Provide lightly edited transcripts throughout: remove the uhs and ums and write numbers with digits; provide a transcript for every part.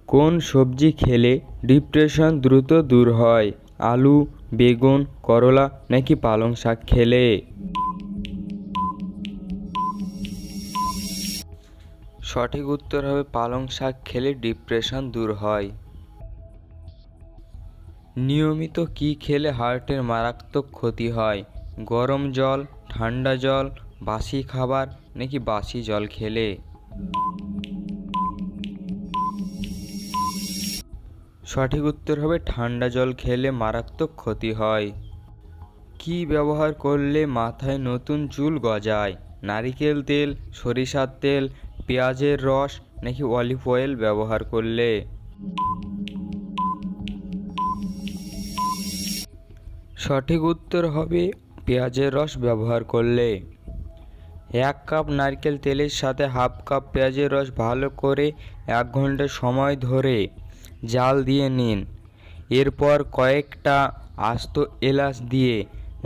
কোন সবজি খেলে ডিপ্রেশন দ্রুত দূর হয়? আলু, বেগুন, করলা নাকি পালং শাক খেলে? সঠিক উত্তর হবে পালং শাক খেলে ডিপ্রেশন দূর হয়। নিয়মিত কি খেলে হার্টের মারাত্মক ক্ষতি হয়? গরম জল, ঠান্ডা জল, বাসি খাবার নাকি বাসি জল খেলে? সঠিক উত্তর হবে ঠান্ডা জল খেলে মারাত্মক ক্ষতি হয়। কি ব্যবহার করলে মাথায় নতুন চুল গজায়? নারকেল তেল, সরিষার তেল, পেঁয়াজের রস নাকি অলিভ অয়েল ব্যবহার করলে? সঠিক উত্তর হবে পেঁয়াজের রস ব্যবহার করলে। 1 কাপ নারকেল তেলের সাথে হাফ কাপ পেঁয়াজের রস ভালো করে 1 ঘন্টা সময় ধরে জাল দিয়ে নিন। এরপর কয়েকটা আস্ত এলাচ দিয়ে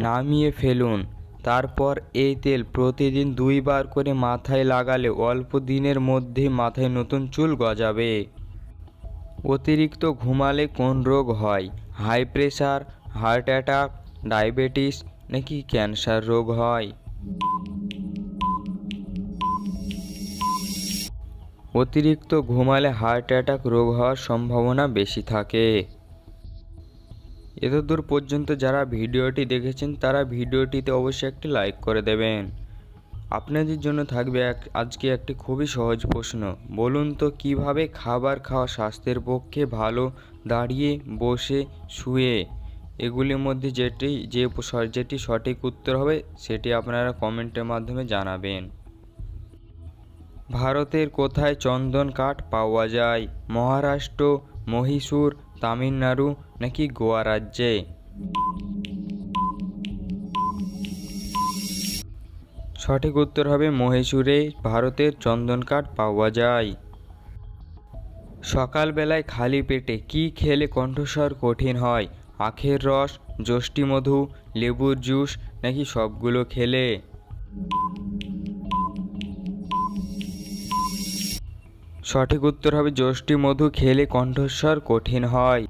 নামিয়ে ফেলুন। তারপর এই তেল প্রতিদিন 2 বার করে মাথায় লাগালে অল্প দিনের মধ্যেই মাথায় নতুন চুল গজাবে। অতিরিক্ত ঘুমালে কোন রোগ হয়? High pressure, heart attack, diabetes নাকি ক্যান্সার রোগ হয়? অতিরিক্ত ঘুমালে হার্ট অ্যাটাক রোগ হওয়ার সম্ভাবনা বেশি থাকে। এতদূর পর্যন্ত যারা ভিডিওটি দেখেছেন তারা ভিডিওটিতে অবশ্যই একটি লাইক করে দেবেন। আপনাদের জন্য থাকবে আজকে একটি খুবই সহজ প্রশ্ন। বলুন তো কিভাবে খাবার খাওয়া স্বাস্থ্যের পক্ষে ভালো? দাঁড়িয়ে, বসে, শুয়ে? এগুলির মধ্যে যেটি সঠিক উত্তর হবে সেটি আপনারা কমেন্টের মাধ্যমে জানাবেন। ভারতের কোথায় চন্দন কাঠ পাওয়া যায়? মহারাষ্ট্র, মহীশূর, তামিলনাড়ু নাকি গোয়া রাজ্যে? সঠিক উত্তর হবে মহীশূরে ভারতের চন্দন কাঠ পাওয়া যায়। সকালবেলায় খালি পেটে কি খেলে কণ্ঠস্বর কঠিন হয়? আখের রস, যষ্টি মধু, লেবুর জুস নাকি সবগুলো খেলে? সঠিক উত্তর হবে যষ্টি মধু খেলে কণ্ঠস্বর কঠিন হয়।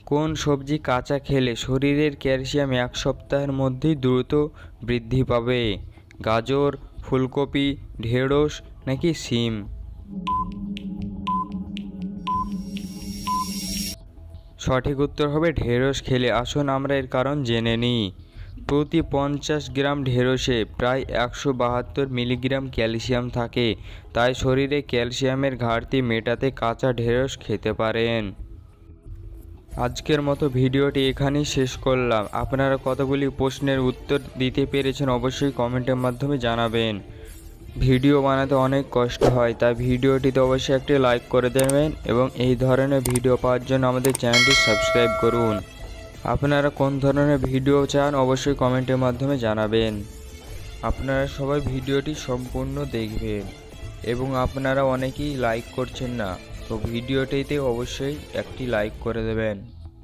কোন সবজি কাঁচা খেলে শরীরের ক্যালসিয়াম 1 সপ্তাহের মধ্যেই দ্রুত বৃদ্ধি পাবে? গাজর, ফুলকপি, ঢেঁড়স নাকি শিম? সঠিক উত্তর হবে ঢেঁড়স খেলে। আসুন আমরা এর কারণ জেনে নিই। প্রতি 50 গ্রাম ঢেঁড়সে প্রায় 172 মিলিগ্রাম ক্যালসিয়াম থাকে। তাই শরীরে ক্যালসিয়ামের ঘাটতি মেটাতে কাঁচা ঢেঁড়স খেতে পারেন। আজকের মতো ভিডিওটি এখানেই শেষ করলাম। আপনারা কতগুলি প্রশ্নের উত্তর দিতে পেরেছেন অবশ্যই কমেন্টের মাধ্যমে জানাবেন। ভিডিও বানাতে অনেক কষ্ট হয়, তাই ভিডিওটিতে অবশ্যই একটি লাইক করে দেবেন এবং এই ধরনের ভিডিও পাওয়ার জন্য আমাদের চ্যানেলটি সাবস্ক্রাইব করুন। আপনারা কোন ধরনের ভিডিও চান অবশ্যই কমেন্টের মাধ্যমে জানাবেন। আপনারা সবাই ভিডিওটি সম্পূর্ণ দেখবেন এবং আপনারা অনেকেই লাইক করছেন না, তো ভিডিওটিতে অবশ্যই একটি লাইক করে দেবেন।